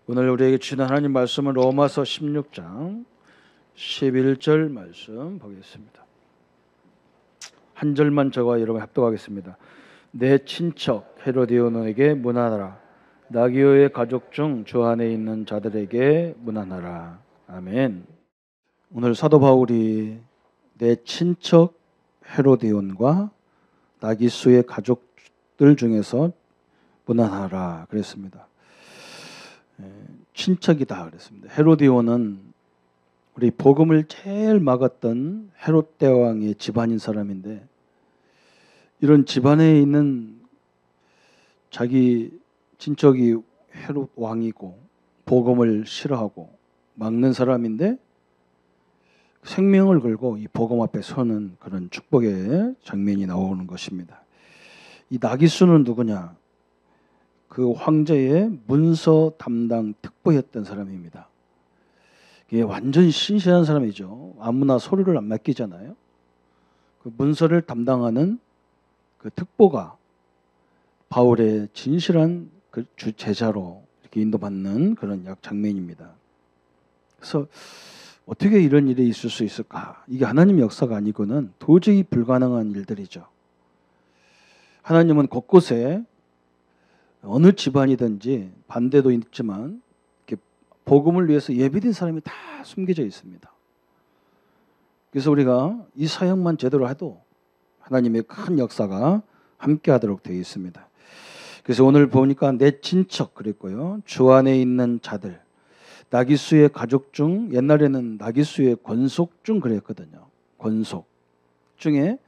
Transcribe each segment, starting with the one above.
오늘 우리에게 주신 하나님 말씀은 로마서 16장 11절 말씀 보겠습니다. 한 절만 저와 여러분 합독하겠습니다. 내 친척 헤로디오너에게 문안하라. 나기오의 가족 중 주 안에 있는 자들에게 문안하라. 아멘. 오늘 사도 바울이 내 친척 헤로디온과 나기수의 가족들 중에서 문안하라 그랬습니다. 친척이다 그랬습니다. 헤로디온은 우리 복음을 제일 막았던 헤롯 대왕의 집안인 사람인데, 이런 집안에 있는 자기 친척이 헤롯 왕이고 복음을 싫어하고 막는 사람인데 생명을 걸고 이 복음 앞에 서는 그런 축복의 장면이 나오는 것입니다. 이 나기수는 누구냐? 그 황제의 문서 담당 특보였던 사람입니다. 이게 완전 신실한 사람이죠. 아무나 서류를 안 맡기잖아요. 그 문서를 담당하는 그 특보가 바울의 진실한 그 주 제자로 이렇게 인도받는 그런 장면입니다. 그래서 어떻게 이런 일이 있을 수 있을까? 이게 하나님의 역사가 아니고는 도저히 불가능한 일들이죠. 하나님은 곳곳에 어느 집안이든지 반대도 있지만 이렇게 복음을 위해서 예비된 사람이 다 숨겨져 있습니다. 그래서 우리가 이 사역만 제대로 해도 하나님의 큰 역사가 함께하도록 되어 있습니다. 그래서 오늘 보니까 내 친척 그랬고요, 주 안에 있는 자들, 나기수의 가족 중, 옛날에는 나기수의 권속 중 그랬거든요. 권속 중에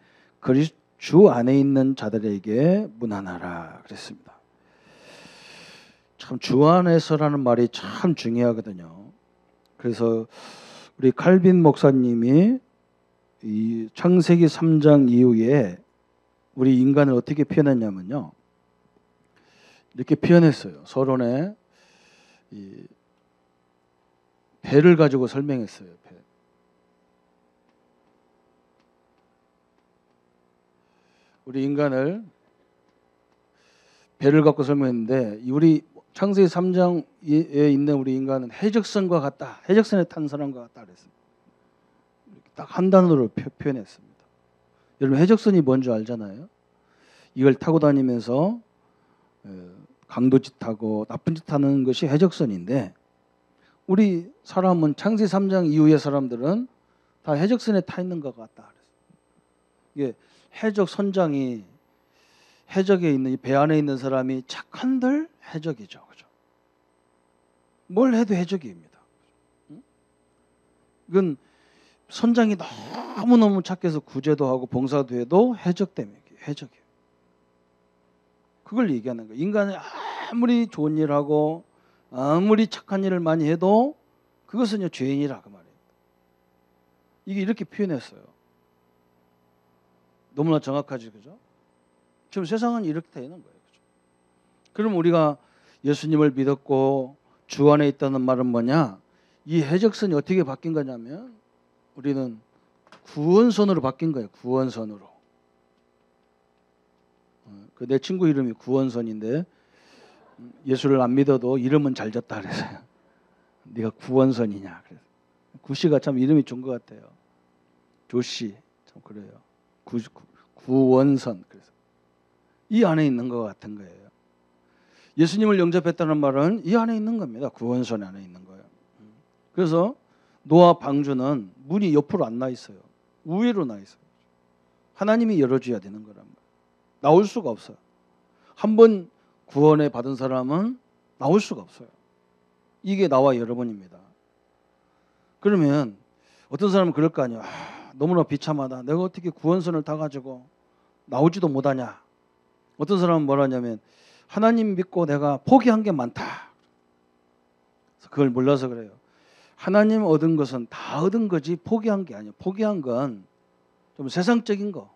주 안에 있는 자들에게 문안하라 그랬습니다. 참 주 안에서라는 말이 참 중요하거든요. 그래서 우리 칼빈 목사님이 이 창세기 3장 이후에 우리 인간을 어떻게 표현했냐면요, 이렇게 표현했어요. 서론에 이 배를 가지고 설명했어요. 배. 우리 인간을 배를 갖고 설명했는데, 우리 창세기 3장에 있는 우리 인간은 해적선과 같다. 해적선에 탄 사람과 같다 그랬습니다. 딱 한 단어로 표현했습니다. 여러분, 해적선이 뭔지 알잖아요. 이걸 타고 다니면서 강도짓하고 나쁜 짓 하는 것이 해적선인데, 우리 사람은 창세기 3장 이후의 사람들은 다 해적선에 타 있는 것 같다. 이게 해적 선장이, 해적에 있는 이 배 안에 있는 사람이 착한들 해적이죠, 그죠? 뭘 해도 해적입니다. 이건 선장이 너무너무 착해서 구제도 하고 봉사도 해도 해적 때문에 해적이에요. 그걸 얘기하는 거예요. 인간이 아무리 좋은 일을 하고 아무리 착한 일을 많이 해도 그것은 죄인이라 그 말이에요. 이게 이렇게 표현했어요. 너무나 정확하지, 그죠? 지금 세상은 이렇게 되는 거예요, 그죠? 그럼 우리가 예수님을 믿었고 주 안에 있다는 말은 뭐냐? 이 해적선이 어떻게 바뀐 거냐면, 우리는 구원선으로 바뀐 거예요. 구원선으로. 그 내 친구 이름이 구원선인데, 예수를 안 믿어도 이름은 잘 졌다 그래서요. 네가 구원선이냐. 그래서 구씨가 참 이름이 좋은 것 같아요. 조씨 참 그래요. 구원선. 그래서 이 안에 있는 것 같은 거예요. 예수님을 영접했다는 말은 이 안에 있는 겁니다. 구원선 안에 있는 거예요. 그래서 노아 방주는 문이 옆으로 안 나 있어요. 우회로 나 있어요. 하나님이 열어줘야 되는 거란 말이에요. 나올 수가 없어요. 한번 구원에 받은 사람은 나올 수가 없어요. 이게 나와 여러분입니다. 그러면 어떤 사람은 그럴 거 아니에요. 너무나 비참하다. 내가 어떻게 구원선을 타가지고 나오지도 못하냐. 어떤 사람은 뭐라냐면, 하나님 믿고 내가 포기한 게 많다. 그걸 몰라서 그래요. 하나님 얻은 것은 다 얻은 거지 포기한 게 아니에요. 포기한 건 좀 세상적인 거,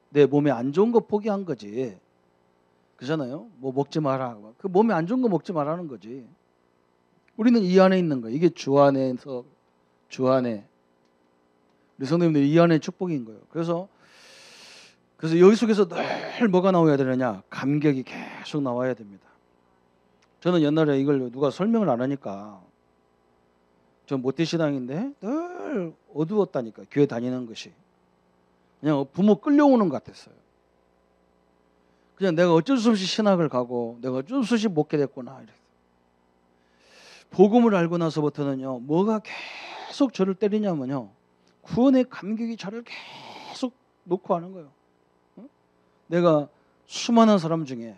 내 몸에 안 좋은 거 포기한 거지. 그잖아요. 뭐 먹지 마라. 그 몸에 안 좋은 거 먹지 말라는 거지. 우리는 이 안에 있는 거예요. 이게 주 안에서, 주 안에, 우리 성도님들이 이 안에 축복인 거예요. 그래서 여기 속에서 늘 뭐가 나와야 되느냐? 감격이 계속 나와야 됩니다. 저는 옛날에 이걸 누가 설명을 안 하니까 저 모태신앙인데 늘 어두웠다니까 교회 다니는 것이. 그냥 부모 끌려오는 것 같았어요. 그냥 내가 어쩔 수 없이 신학을 가고 내가 어쩔 수 없이 먹게 됐구나. 이렇게. 복음을 알고 나서부터는요. 뭐가 계속 저를 때리냐면요. 구원의 감격이 저를 계속 놓고 하는 거예요. 내가 수많은 사람 중에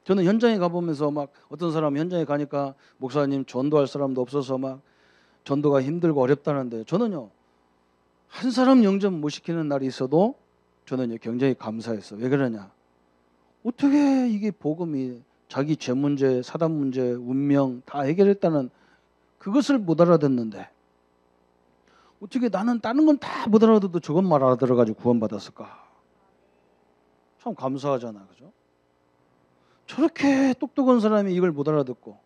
저는 현장에 가보면서 막 어떤 사람 현장에 가니까 목사님 전도할 사람도 없어서 막 전도가 힘들고 어렵다는데 저는요. 한 사람 영접 못 시키는 날이 있어도 저는 굉장히 감사했어요. 왜 그러냐? 어떻게 이게 복음이 자기 죄 문제, 사단 문제, 운명 다 해결했다는 그것을 못 알아듣는데 어떻게 나는 다른 건 다 못 알아듣도 저것만 알아들어가지고 구원받았을까? 참 감사하잖아, 그죠? 저렇게 똑똑한 사람이 이걸 못 알아듣고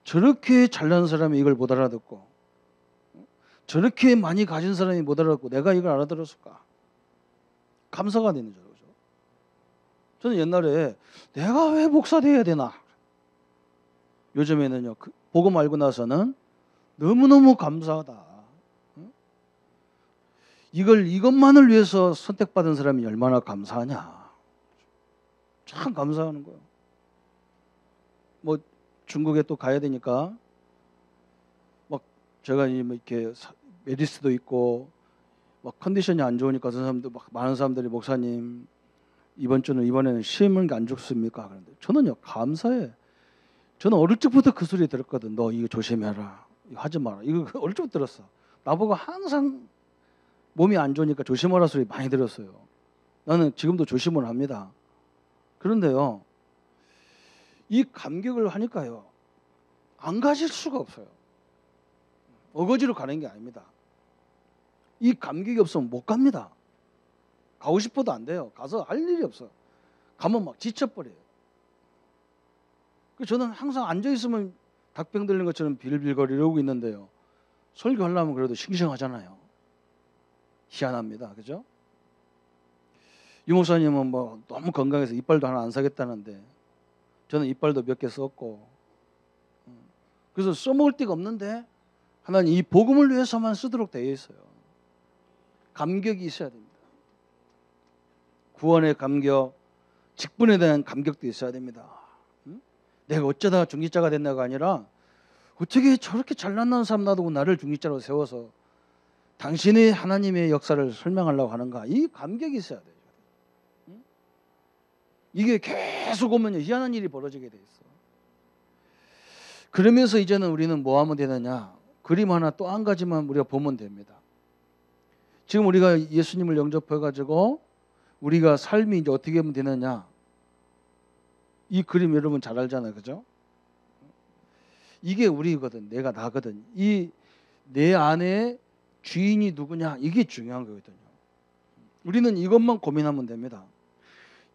저렇게 잘난 사람이 이걸 못 알아듣고 저렇게 많이 가진 사람이 못 알아듣고 내가 이걸 알아들었을까? 감사가 되는 거죠. 저는 옛날에 내가 왜 목사 돼야 되나? 요즘에는요. 복음 알고 나서는 너무너무 감사하다. 이것만을 위해서 선택받은 사람이 얼마나 감사하냐. 참 감사하는 거예요. 뭐 중국에 또 가야 되니까 막 제가 이렇게 메디스도 있고 막 컨디션이 안 좋으니까 그런 사람들 막 많은 사람들이 목사님 이번에는 시험은 안 좋습니까? 그런데 저는요 감사해. 저는 어릴 적부터 그 소리 들었거든. 너 이거 조심해라. 이거 하지 마라. 이거 어릴 적부터 들었어. 나보고 항상 몸이 안 좋으니까 조심하라 소리 많이 들었어요. 나는 지금도 조심을 합니다. 그런데요. 이 감격을 하니까요. 안 가질 수가 없어요. 어거지로 가는 게 아닙니다. 이 감격이 없으면 못 갑니다. 가고 싶어도 안 돼요. 가서 할 일이 없어. 가면 막 지쳐버려요. 저는 항상 앉아있으면 닭병 들린 것처럼 빌빌거리려고 있는데요. 설교하려면 그래도 싱싱하잖아요. 희한합니다. 그죠? 유 목사님은 뭐 너무 건강해서 이빨도 하나 안 사겠다는데 저는 이빨도 몇 개 썼고 그래서 써먹을 데가 없는데 하나님 이 복음을 위해서만 쓰도록 되어 있어요. 감격이 있어야 됩니다. 구원의 감격, 직분에 대한 감격도 있어야 됩니다. 내가 어쩌다가 중직자가 됐나가 아니라 어떻게 저렇게 잘난 사람 놔두고 나를 중직자로 세워서 당신이 하나님의 역사를 설명하려고 하는가? 이 감격이 있어야 돼요. 이게 계속 오면 희한한 일이 벌어지게 돼 있어. 그러면서 이제는 우리는 뭐 하면 되느냐? 그림 하나 또 한 가지만 우리가 보면 됩니다. 지금 우리가 예수님을 영접해가지고 우리가 삶이 이제 어떻게 하면 되느냐? 이 그림 여러분 잘 알잖아요, 그죠? 이게 우리거든, 내가 나거든. 이 내 안에 주인이 누구냐? 이게 중요한 거거든요. 우리는 이것만 고민하면 됩니다.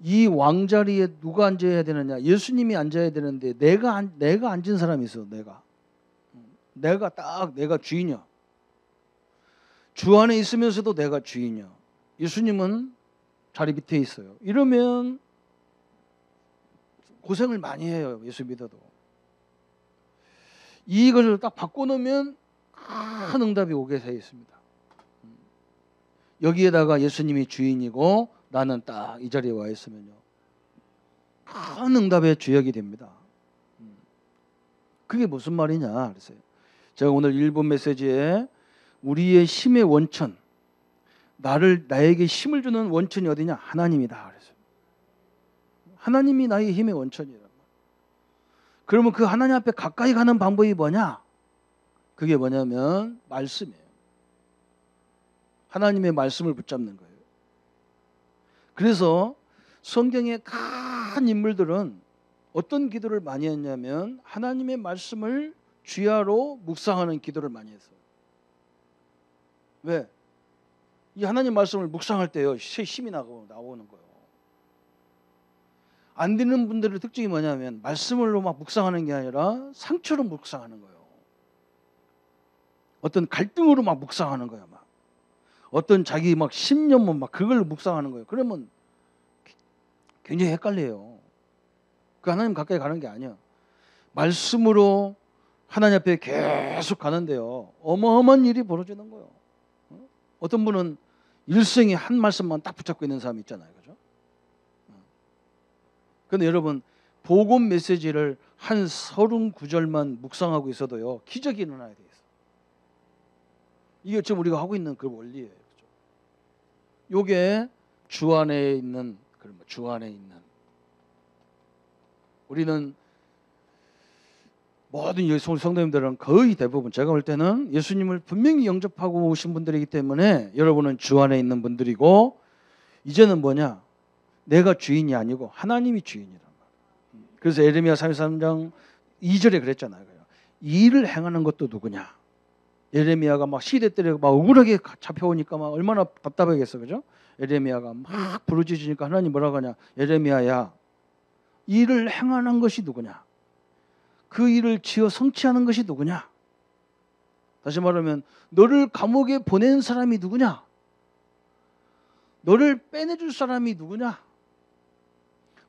이 왕자리에 누가 앉아야 되느냐? 예수님이 앉아야 되는데 내가 앉은 사람이 있어. 내가 주인이야. 주 안에 있으면서도 내가 주인이야. 예수님은 자리 밑에 있어요. 이러면 고생을 많이 해요. 예수 믿어도. 이걸 딱 바꿔놓으면 큰 응답이 오게 되어 있습니다. 여기에다가 예수님이 주인이고 나는 딱 이 자리에 와 있으면요. 큰 응답의 주역이 됩니다. 그게 무슨 말이냐 그랬어요. 제가 오늘 1분 메시지에 우리의 힘의 원천, 나에게 힘을 주는 원천이 어디냐? 하나님이다 그랬어요. 하나님이 나의 힘의 원천이란 말이에요. 그러면 그 하나님 앞에 가까이 가는 방법이 뭐냐? 그게 뭐냐면 말씀이에요. 하나님의 말씀을 붙잡는 거예요. 그래서 성경의 큰 인물들은 어떤 기도를 많이 했냐면 하나님의 말씀을 주야로 묵상하는 기도를 많이 했어요. 왜? 이 하나님 말씀을 묵상할 때요 힘이 나오는 거예요. 안 되는 분들의 특징이 뭐냐면 말씀으로 막 묵상하는 게 아니라 상처로 묵상하는 거예요. 어떤 갈등으로 막 묵상하는 거예요. 막 어떤 자기 막 신념만 막 그걸 묵상하는 거예요. 그러면 굉장히 헷갈려요. 그 하나님 가까이 가는 게 아니야. 말씀으로 하나님 앞에 계속 가는데요. 어마어마한 일이 벌어지는 거예요. 어떤 분은 일생에 한 말씀만 딱 붙잡고 있는 사람이 있잖아요. 그죠? 그런데 여러분, 복음 메시지를 한 39절만 묵상하고 있어도요, 기적이 일어나야 돼 있어. 이게 지금 우리가 하고 있는 그 원리예요. 그죠? 요게 주 안에 있는, 주 안에 있는. 우리는 모든 여기 성도님들은 거의 대부분 제가 볼 때는 예수님을 분명히 영접하고 오신 분들이기 때문에 여러분은 주 안에 있는 분들이고, 이제는 뭐냐? 내가 주인이 아니고 하나님이 주인이란 말이에요. 그래서 예레미야 33장 2절에 그랬잖아요. 이 일을 행하는 것도 누구냐? 예레미야가 막 시대 때리고 막 억울하게 잡혀오니까 막 얼마나 답답하겠어. 그죠? 예레미야가 막 부르짖으니까 하나님 뭐라고 하냐? 예레미야야, 이 일을 행하는 것이 누구냐? 그 일을 지어 성취하는 것이 누구냐? 다시 말하면 너를 감옥에 보낸 사람이 누구냐? 너를 빼내줄 사람이 누구냐?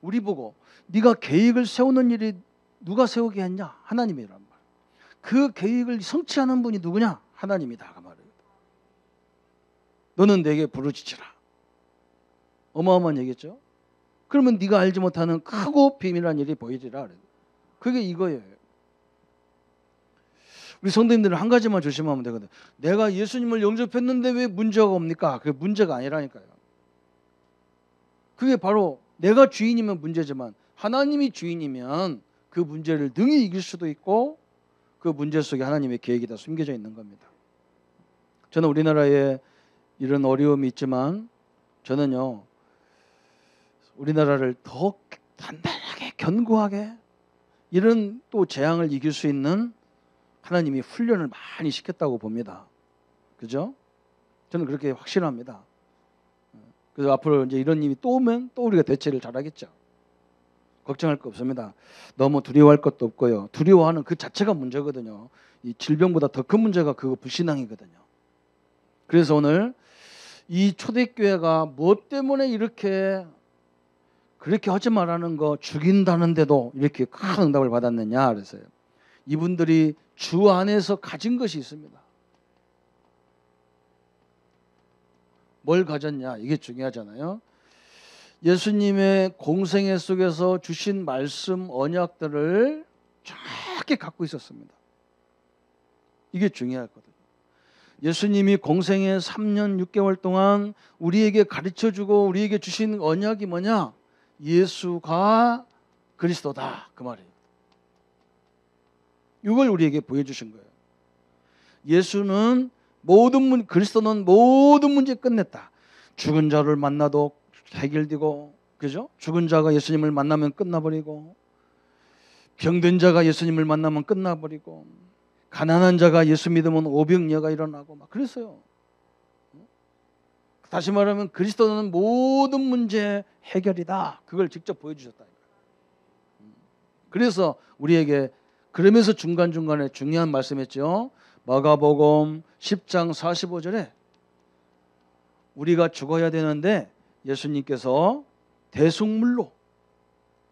우리 보고 네가 계획을 세우는 일이 누가 세우게 했냐? 하나님이란 말. 그 계획을 성취하는 분이 누구냐? 하나님이다 그 말이에요. 너는 내게 부르짖으라. 어마어마한 얘기죠. 그러면 네가 알지 못하는 크고 비밀한 일이 보이리라. 그게 이거예요. 우리 성도님들은 한 가지만 조심하면 되거든. 내가 예수님을 영접했는데 왜 문제가 옵니까? 그게 문제가 아니라니까요. 그게 바로 내가 주인이면 문제지만 하나님이 주인이면 그 문제를 능히 이길 수도 있고, 그 문제 속에 하나님의 계획이 다 숨겨져 있는 겁니다. 저는 우리나라에 이런 어려움이 있지만 저는요, 우리나라를 더 단단하게 견고하게 이런 또 재앙을 이길 수 있는 하나님이 훈련을 많이 시켰다고 봅니다. 그죠? 저는 그렇게 확신합니다. 그래서 앞으로 이제 이런 일이 또 오면 또 우리가 대처를 잘하겠죠. 걱정할 거 없습니다. 너무 두려워할 것도 없고요. 두려워하는 그 자체가 문제거든요. 이 질병보다 더 큰 문제가 그거 불신앙이거든요. 그래서 오늘 이 초대교회가 무엇 때문에 이렇게 그렇게 하지 말라는 거 죽인다는데도 이렇게 큰 응답을 받았느냐 그래서요. 이분들이 주 안에서 가진 것이 있습니다. 뭘 가졌냐? 이게 중요하잖아요. 예수님의 공생애 속에서 주신 말씀 언약들을 정확히 갖고 있었습니다. 이게 중요하거든요. 예수님이 공생애 3년 6개월 동안 우리에게 가르쳐주고 우리에게 주신 언약이 뭐냐? 예수가 그리스도다 그 말이에요. 이걸 우리에게 보여주신 거예요. 예수는 그리스도는 모든 문제 끝냈다. 죽은 자를 만나도 해결되고, 그죠? 죽은 자가 예수님을 만나면 끝나버리고, 병든 자가 예수님을 만나면 끝나버리고, 가난한 자가 예수 믿으면 오병이어가 일어나고 막 그랬어요. 다시 말하면 그리스도는 모든 문제 해결이다. 그걸 직접 보여주셨다. 그래서 우리에게 그러면서 중간중간에 중요한 말씀했죠. 마가복음 10장 45절에 우리가 죽어야 되는데 예수님께서 대속물로,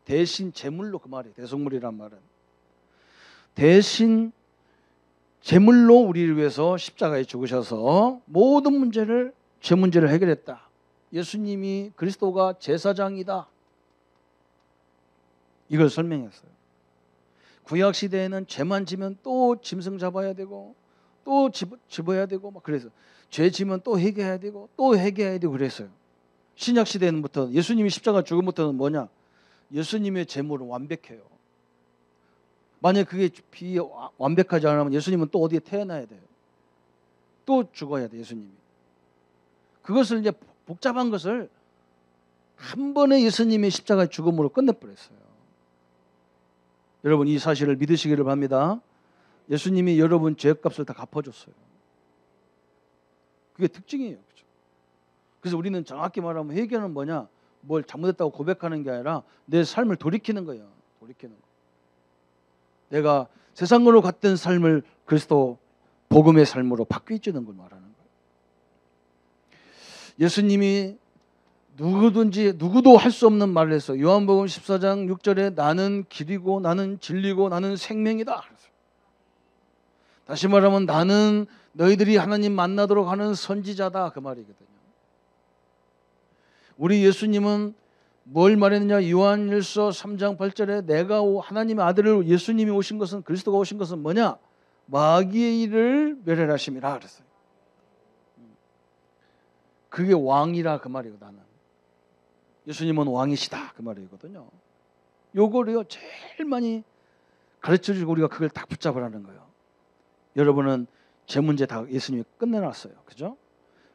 대신 제물로, 그 말이에요. 대속물이란 말은 대신 제물로 우리를 위해서 십자가에 죽으셔서 모든 문제를, 죄 문제를 해결했다. 예수님이 그리스도가 제사장이다. 이걸 설명했어요. 구약 시대에는 죄만 지면 또 짐승 잡아야 되고 또 집어야 되고 막 그래서 죄 지면 또 회개해야 되고 또 회개해야 되고 그랬어요. 신약 시대부터 예수님이 십자가 죽음부터는 뭐냐? 예수님의 제물은 완벽해요. 만약 그게 완벽하지 않으면 예수님은 또 어디에 태어나야 돼요. 또 죽어야 돼 예수님이. 그것을 이제 복잡한 것을 한 번에 예수님의 십자가 죽음으로 끝내버렸어요. 여러분 이 사실을 믿으시기를 바랍니다. 예수님이 여러분 죄값을 다 갚아줬어요. 그게 특징이에요. 그렇죠? 그래서 우리는 정확히 말하면 회개는 뭐냐? 뭘 잘못했다고 고백하는 게 아니라 내 삶을 돌이키는 거예요. 돌이키는 거. 내가 세상으로 갔던 삶을 그리스도 복음의 삶으로 바뀌어지는 걸 말하는 거예요. 예수님이 누구도 할 수 없는 말을 했어요. 요한복음 14장 6절에 나는 길이고 나는 진리고 나는 생명이다. 다시 말하면 나는 너희들이 하나님 만나도록 하는 선지자다, 그 말이거든요. 우리 예수님은 뭘 말했느냐? 요한일서 3장 8절에 내가 하나님의 아들을 예수님이 오신 것은, 그리스도가 오신 것은 뭐냐? 마귀의 일을 멸하심이라 그랬어요. 그게 왕이라 그 말이에요. 나는 예수님은 왕이시다 그 말이거든요. 요거를요 제일 많이 가르쳐주고 우리가 그걸 딱 붙잡으라는 거예요. 여러분은 제 문제 다 예수님이 끝내놨어요. 그죠?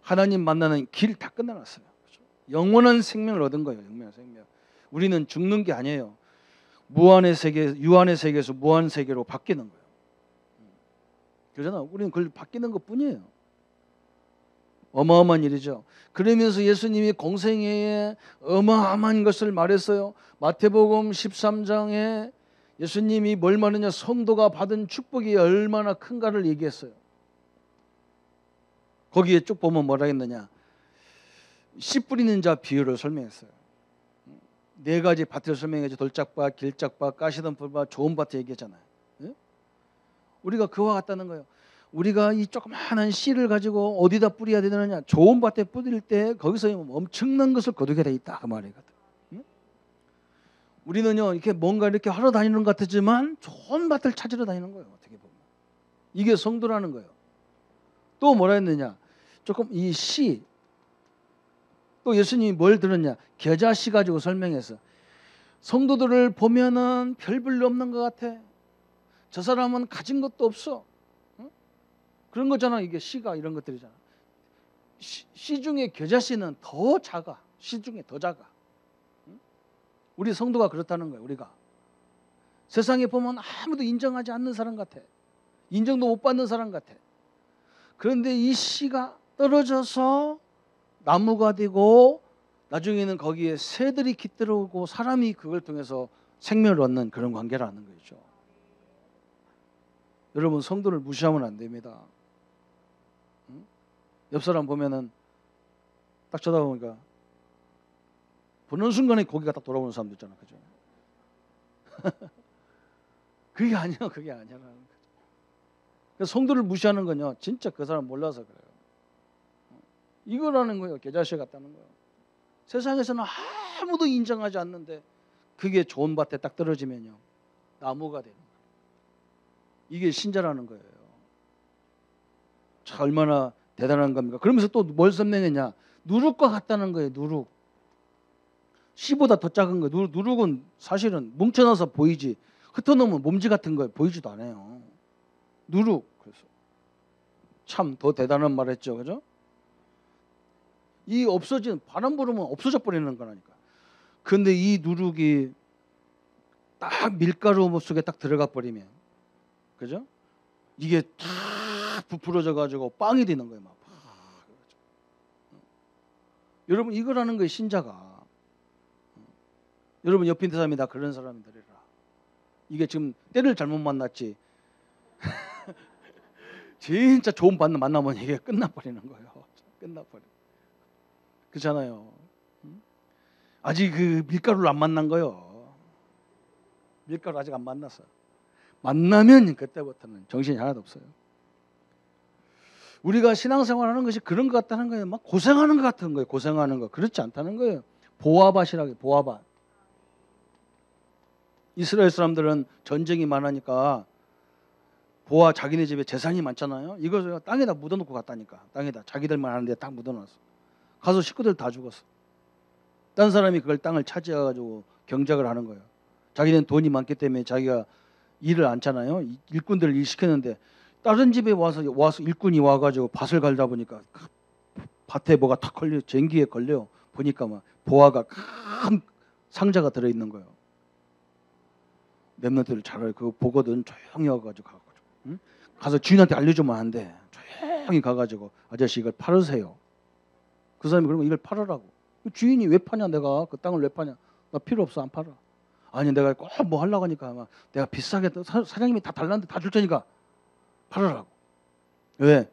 하나님 만나는 길 다 끝내놨어요. 그죠? 영원한 생명을 얻은 거예요. 영원한 생명. 우리는 죽는 게 아니에요. 무한의 세계, 유한의 세계에서 무한 세계로 바뀌는 거예요. 그러잖아. 우리는 그걸 바뀌는 것뿐이에요. 어마어마한 일이죠. 그러면서 예수님이 공생애에 어마어마한 것을 말했어요. 마태복음 13장에 예수님이 뭘 말하냐? 성도가 받은 축복이 얼마나 큰가를 얘기했어요. 거기에 쭉 보면 뭐라 했느냐? 씨 뿌리는 자 비유를 설명했어요. 네 가지 밭을 설명해서 돌짝밭, 길짝밭, 가시던 풀밭, 좋은 밭 얘기했잖아요. 우리가 그와 같다는 거예요. 우리가 이 조그마한 씨를 가지고 어디다 뿌려야 되느냐? 좋은 밭에 뿌릴 때 거기서 엄청난 것을 거두게 돼 있다 그 말이거든. 우리는요 이렇게 뭔가 이렇게 하러 다니는 것 같지만 좋은 밭을 찾으러 다니는 거예요. 어떻게 보면 이게 성도라는 거예요. 또 뭐라 했느냐? 조금 이 씨, 또 예수님이 뭘 들었냐? 겨자씨 가지고 설명해서 성도들을 보면은 별 볼일 없는 것 같아. 저 사람은 가진 것도 없어. 그런 거잖아. 이게 씨가 이런 것들이잖아. 씨 중에 겨자씨는 더 작아. 씨 중에 더 작아. 우리 성도가 그렇다는 거예요. 우리가 세상에 보면 아무도 인정하지 않는 사람 같아. 인정도 못 받는 사람 같아. 그런데 이 씨가 떨어져서 나무가 되고 나중에는 거기에 새들이 깃들어오고 사람이 그걸 통해서 생명을 얻는 그런 관계라는 거죠. 여러분 성도를 무시하면 안 됩니다. 옆 사람 보면은 딱 쳐다보니까 보는 순간에 고개가 딱 돌아오는 사람도 있잖아, 그죠? 그게 아니야, 그게 아니라는 거죠. 그래서 성도를 무시하는 건요, 진짜 그 사람 몰라서 그래요. 이거라는 거예요, 겨자씨 같다는 거예요. 세상에서는 아무도 인정하지 않는데 그게 좋은 밭에 딱 떨어지면요, 나무가 되는 거예요. 이게 신자라는 거예요. 참 얼마나 대단한 겁니까? 그러면서 또 뭘 설명했냐? 누룩과 같다는 거예요. 누룩. 씨보다 더 작은 거예요. 누룩은 사실은 뭉쳐놔서 보이지, 흩어놓으면 몸지 같은 거예요. 보이지도 않아요. 누룩. 그래서 참 더 대단한 말 했죠. 그죠? 이 없어진, 바람 불으면 없어져 버리는 거라니까. 그런데 이 누룩이 딱 밀가루 속에 딱 들어가 버리면, 그죠? 이게 탁 부풀어져 가지고 빵이 되는 거예요. 막. 여러분 이거라는 거예요, 신자가. 여러분 옆에 있는 사람이 다 그런 사람들이라. 이게 지금 때를 잘못 만났지. 진짜 좋은 밭 만나면 이게 끝나버리는 거예요. 끝나버려. 그렇잖아요. 아직 그 밀가루를 안 만난 거예요. 밀가루 아직 안 만났어. 만나면 그때부터는 정신이 하나도 없어요. 우리가 신앙생활하는 것이 그런 것 같다는 거예요. 막 고생하는 것 같은 거예요. 고생하는 거. 그렇지 않다는 거예요. 보아밭이라고 해요. 보아밭. 이스라엘 사람들은 전쟁이 많으니까 보아 자기네 집에 재산이 많잖아요. 이걸 땅에다 묻어놓고 갔다니까. 땅에다 자기들만 하는데 딱 묻어놨어. 가서 식구들 다 죽었어. 딴 사람이 그걸 땅을 차지해가지고 경작을 하는 거예요. 자기는 돈이 많기 때문에 자기가 일을 않잖아요. 일꾼들을 일 시켰는데 다른 집에 와서 일꾼이 와가지고 밭을 갈다 보니까 밭에 뭐가 탁 걸려, 전기에 걸려 보니까 막 보아가 큰 상자가 들어 있는 거예요. 랩런트를 잘 알고 그거 보거든. 조용히 와가지고 응? 가서 주인한테 알려주면 안 돼. 조용히 가가지고 아저씨 이걸 팔으세요. 그 사람이 그러면 이걸 팔으라고. 주인이 왜 파냐? 내가 그 땅을 왜 파냐? 나 필요 없어, 안 팔아. 아니 내가 꼭 뭐 하려고 하니까 막 내가 비싸게 사장님이 다 달라는데 다 줄 테니까 팔으라고. 왜?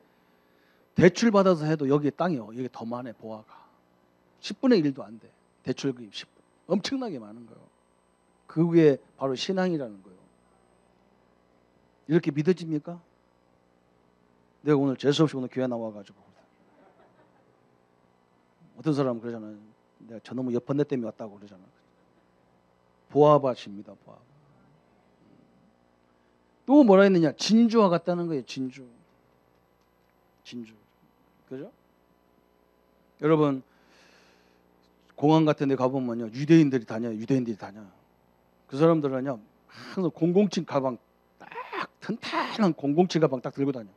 대출 받아서 해도 여기 땅이 여기 더 많아. 보아가 10분의 1도 안 돼. 대출금이 10분. 엄청나게 많은 거예요. 그게 바로 신앙이라는 거예요. 이렇게 믿어집니까? 내가 오늘 재수없이 오늘 교회 나와가지고 어떤 사람은 그러잖아요. 내가 저놈의 옆번대 때문에 왔다고 그러잖아요. 보아밭입니다. 보아밭. 또 뭐라 했느냐? 진주와 같다는 거예요. 진주. 그죠? 여러분 공항 같은 데 가보면요. 유대인들이 다녀요. 그 사람들은요. 항상 007 가방 딱 튼튼한 007 가방 딱 들고 다녀.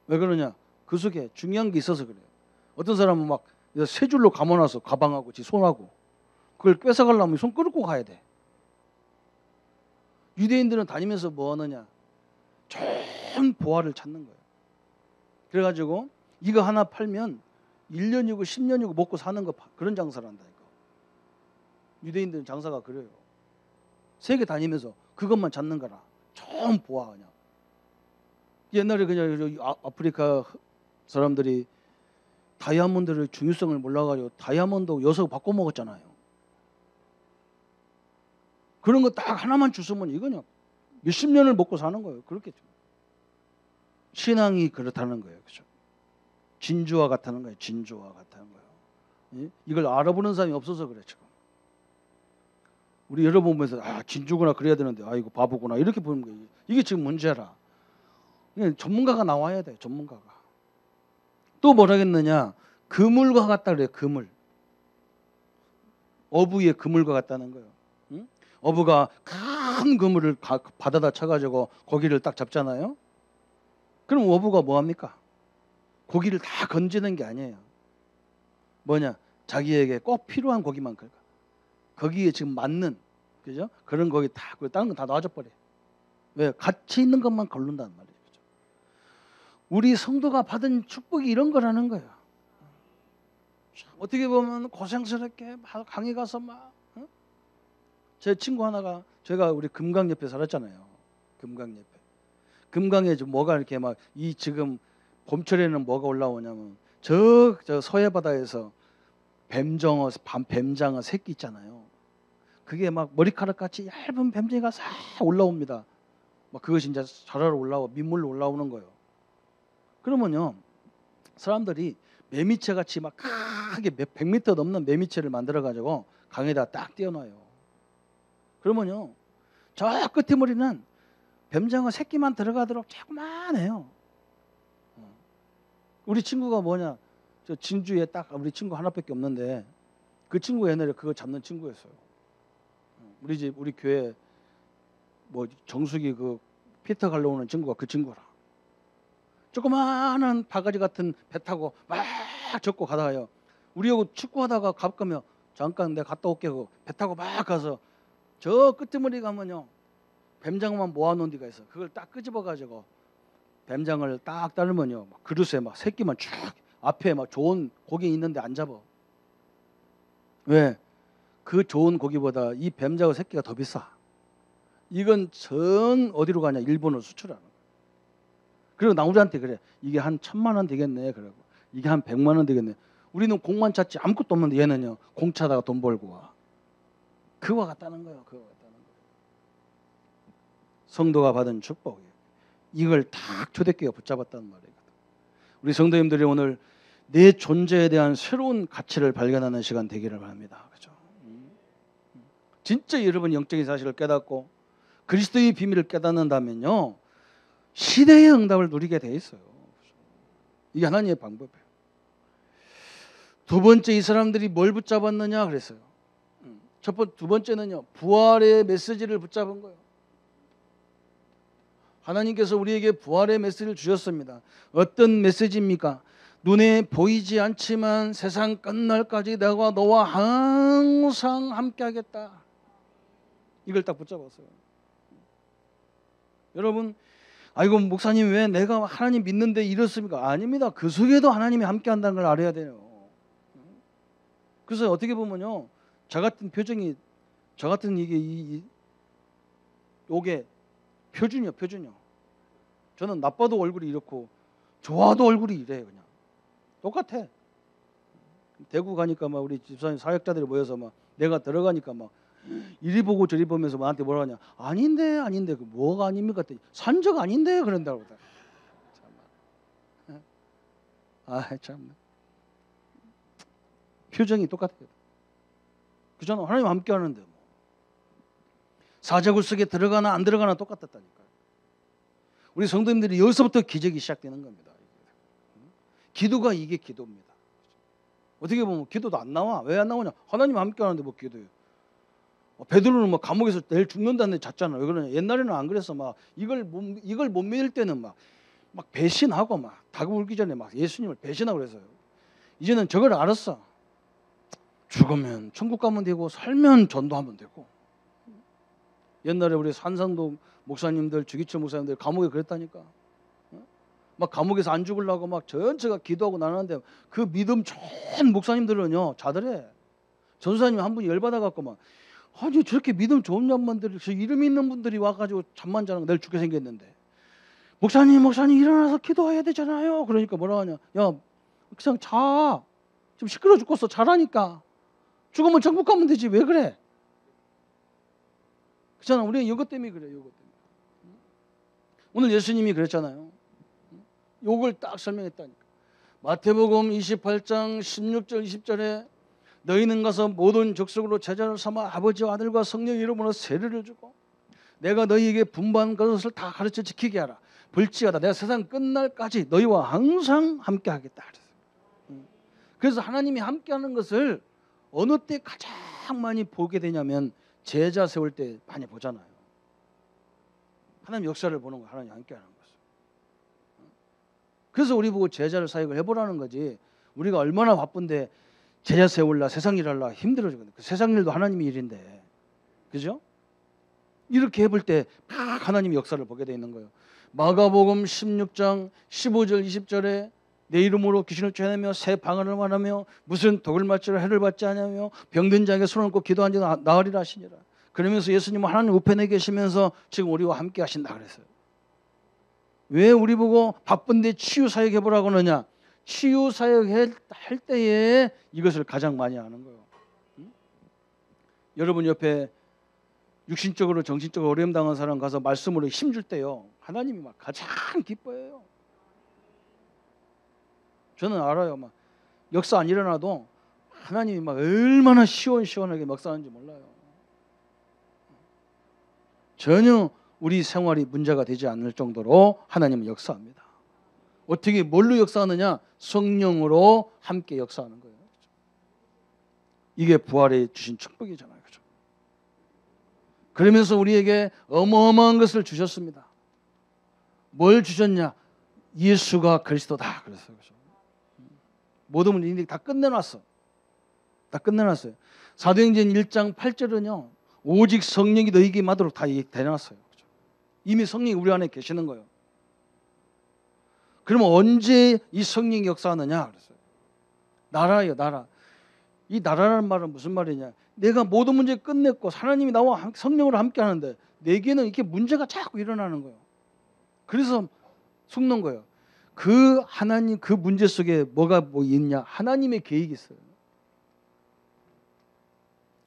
왜 그러냐? 그 속에 중요한 게 있어서 그래요. 어떤 사람은 막 세 줄로 감아놔서 가방하고 지 손하고 그걸 뺏어가려면 손 끌고 가야 돼. 유대인들은 다니면서 뭐 하느냐? 좋은 보화를 찾는 거예요. 그래가지고 이거 하나 팔면 1년이고 10년이고 먹고 사는 거 그런 장사를 한다니까. 유대인들은 장사가 그래요. 세계 다니면서 그것만 찾는 거라. 좋은 보화 그냥. 옛날에 그냥 아프리카 사람들이 다이아몬드의 중요성을 몰라가지고 다이아몬드 여서 바꿔 먹었잖아요. 그런 거 딱 하나만 주스면 이거냐 몇십 년을 먹고 사는 거예요. 그렇겠죠. 신앙이 그렇다는 거예요. 그렇죠? 진주와 같다는 거예요. 진주와 같다는 거예요. 이걸 알아보는 사람이 없어서 그래 지금. 우리 여러분 보면서 진주구나 그래야 되는데 이거 바보구나 이렇게 보는 거예요. 이게 지금 문제라. 전문가가 나와야 돼. 전문가가. 또 뭐라겠느냐? 그물과 같다 그래요. 그물. 어부의 그물과 같다는 거예요. 응? 어부가 큰 그물을 바다다 쳐가지고 고기를 딱 잡잖아요. 그럼 어부가 뭐합니까? 고기를 다 건지는 게 아니에요. 뭐냐? 자기에게 꼭 필요한 고기만 긁어. 거기에 지금 맞는 그죠? 그런 고기 다 다른 건 다 놔줘버려. 왜? 가치 있는 것만 걸른다는 말이에요. 그죠? 우리 성도가 받은 축복이 이런 거라는 거예요. 어떻게 보면 고생스럽게 강에 가서 막 제 친구 하나가 제가 우리 금강 옆에 살았잖아요. 금강 옆에. 금강에 뭐가 이렇게 막 이 지금 봄철에는 뭐가 올라오냐면 저 서해 바다에서 뱀장어 새끼 있잖아요. 그게 막 머리카락 같이 얇은 뱀장어가 싹 올라옵니다. 막 그것이 이제 자라로 올라와 민물로 올라오는 거예요. 그러면요 사람들이 매미채 같이 막 크게 몇 100m 넘는 매미채를 만들어 가지고 강에다 딱 띄워놔요. 그러면요 저 끝에 머리는 뱀장어 새끼만 들어가도록 조그만해요. 우리 친구가 뭐냐? 저 진주에 딱 우리 친구 하나밖에 없는데 그 친구 옛날에 그거 잡는 친구였어요. 우리 교회 뭐 정수기 그 피터 갈러 오는 친구가 그 친구라. 조그마한 바가지 같은 배 타고 막 젓고 가다가요. 우리하고 축구하다가 가까면 잠깐 내가 갔다 올게 하고 배 타고 막 가서 저 끝머리 가면요 뱀장어만 모아놓은 데가 있어. 그걸 딱 끄집어 가지고 뱀장어를 딱 따르면요 그릇에 막 새끼만 쭉 앞에 막 좋은 고기 있는데 안 잡아. 왜? 그 좋은 고기보다 이 뱀장어 새끼가 더 비싸. 이건 전 어디로 가냐? 일본으로 수출하는 거야. 그리고 나 우리한테 그래. 이게 한 1,000만 원 되겠네. 그러고 이게 한 100만 원 되겠네. 우리는 공만 찾지 아무것도 없는데 얘는요 공 차다가 돈 벌고 와. 그와 같다는 거예요. 그와 같다는 거예요. 성도가 받은 축복이에요. 이걸 딱 초대교회가 붙잡았다는 말이에요. 우리 성도님들이 오늘 내 존재에 대한 새로운 가치를 발견하는 시간 되기를 바랍니다. 그렇죠? 진짜 여러분 영적인 사실을 깨닫고 그리스도의 비밀을 깨닫는다면요 시대의 응답을 누리게 돼 있어요. 이게 하나님의 방법이에요. 두 번째 이 사람들이 뭘 붙잡았느냐 그랬어요. 두 번째는요 부활의 메시지를 붙잡은 거예요. 하나님께서 우리에게 부활의 메시지를 주셨습니다. 어떤 메시지입니까? 눈에 보이지 않지만 세상 끝날까지 내가 너와 항상 함께하겠다. 이걸 딱 붙잡았어요. 여러분, 아이고 목사님 왜 내가 하나님 믿는데 이렇습니까? 아닙니다. 그 속에도 하나님이 함께한다는 걸 알아야 돼요. 그래서 어떻게 보면요, 저 같은 표정이, 저 같은 이게 표준이요, 표준이요. 저는 나빠도 얼굴이 이렇고 좋아도 얼굴이 이래요, 그냥 똑같아. 대구 가니까 막 우리 집사님 사역자들이 모여서 막 내가 들어가니까 막 이리 보고 저리 보면서 나한테 뭐라 하냐. 아닌데 그 뭐가 아닙니까? 산적 아닌데 그런다고. 참나. 아 참. 표정이 똑같아요. 그잖아. 하나님 함께 하는데 뭐. 사자굴 속에 들어가나 안 들어가나 똑같았다니까요. 우리 성도님들이 여기서부터 기적이 시작되는 겁니다. 기도가 이게 기도입니다. 어떻게 보면 기도도 안 나와. 왜 안 나오냐? 하나님 함께 하는데 뭐 기도예요. 베드로는 뭐 감옥에서 내일 죽는다는데 잤잖아. 왜 그러냐? 옛날에는 안 그랬어. 막 이걸 못 믿을 때는 막 배신하고 막 다구울기 전에 막 예수님을 배신하고 그래서요. 이제는 저걸 알았어. 죽으면 천국 가면 되고 살면 전도하면 되고. 옛날에 우리 산상도 목사님들, 주기철 목사님들 감옥에 그랬다니까. 막 감옥에서 안 죽으려고 막 전체가 기도하고 나는데 그 믿음 좋은 목사님들은요 자들해. 전사님 한 분이 열받아 갖고 막 아니 저렇게 믿음 좋은 양반들이 저 이름 있는 분들이 와가지고 잠만 자는 거 내일 죽게 생겼는데 목사님 일어나서 기도해야 되잖아요. 그러니까 뭐라 하냐. 야 그냥 자. 지금 시끄러워 죽겠어. 자라니까. 죽으면 천국 가면 되지. 왜 그래? 그렇잖아. 우리는 이것 때문에 그래요. 이것 때문에. 오늘 예수님이 그랬잖아요. 요걸 딱 설명했다니까. 마태복음 28장 16절 20절에 너희는 가서 모든 족속으로 제자를 삼아 아버지와 아들과 성령의 이름으로 세례를 주고 내가 너희에게 분부한 것을 다 가르쳐 지키게 하라. 볼지어다 내가 세상 끝날까지 너희와 항상 함께 하겠다. 그래서 하나님이 함께하는 것을 어느 때 가장 많이 보게 되냐면 제자 세울 때 많이 보잖아요. 하나님 역사를 보는 거 하나님 함께하는 것을. 그래서 우리 보고 제자를 사역을 해보라는 거지. 우리가 얼마나 바쁜데 제자 세울라 세상 일 할라 힘들어지거든요. 그 세상 일도 하나님의 일인데. 그죠? 이렇게 해볼 때 막 하나님의 역사를 보게 돼 있는 거예요. 마가복음 16장 15절 20절에 내 이름으로 귀신을 쫓아내며 새 방언을 말하며 무슨 독을 맞지로 해를 받지 않으며 병든 자에게 손을 꽂고 기도한 자 나으리라 하시니라. 그러면서 예수님은 하나님 우편에 계시면서 지금 우리와 함께 하신다 그랬어요. 왜 우리 보고 바쁜데 치유 사역 해보라고 하느냐. 치유 사역 할 때에 이것을 가장 많이 하는 거예요. 여러분 옆에 육신적으로 정신적으로 어려움 당한 사람 가서 말씀으로 힘줄 때요. 하나님이 막 가장 기뻐해요. 저는 알아요. 막 역사 안 일어나도 하나님이 막 얼마나 시원시원하게 역사하는지 몰라요. 전혀 우리 생활이 문제가 되지 않을 정도로 하나님은 역사합니다. 어떻게 뭘로 역사하느냐? 성령으로 함께 역사하는 거예요. 이게 부활에 주신 축복이잖아요. 그죠? 그러면서 우리에게 어마어마한 것을 주셨습니다. 뭘 주셨냐? 예수가 그리스도다. 그랬어요. 그죠? 모든 분들이 다 끝내놨어. 다 끝내놨어요. 사도행전 1장 8절은요. 오직 성령이 너희에게 임하도록 다 대놨어요. 그죠? 이미 성령이 우리 안에 계시는 거예요. 그러면 언제 이 성령이 역사하느냐? 그랬어요. 나라예요, 나라. 이 나라라는 말은 무슨 말이냐? 내가 모든 문제 끝냈고 하나님이 나와 성령으로 함께 하는데 내게는 이렇게 문제가 자꾸 일어나는 거예요. 그래서 속는 거예요. 그 하나님 그 문제 속에 뭐가 있냐? 하나님의 계획이 있어요.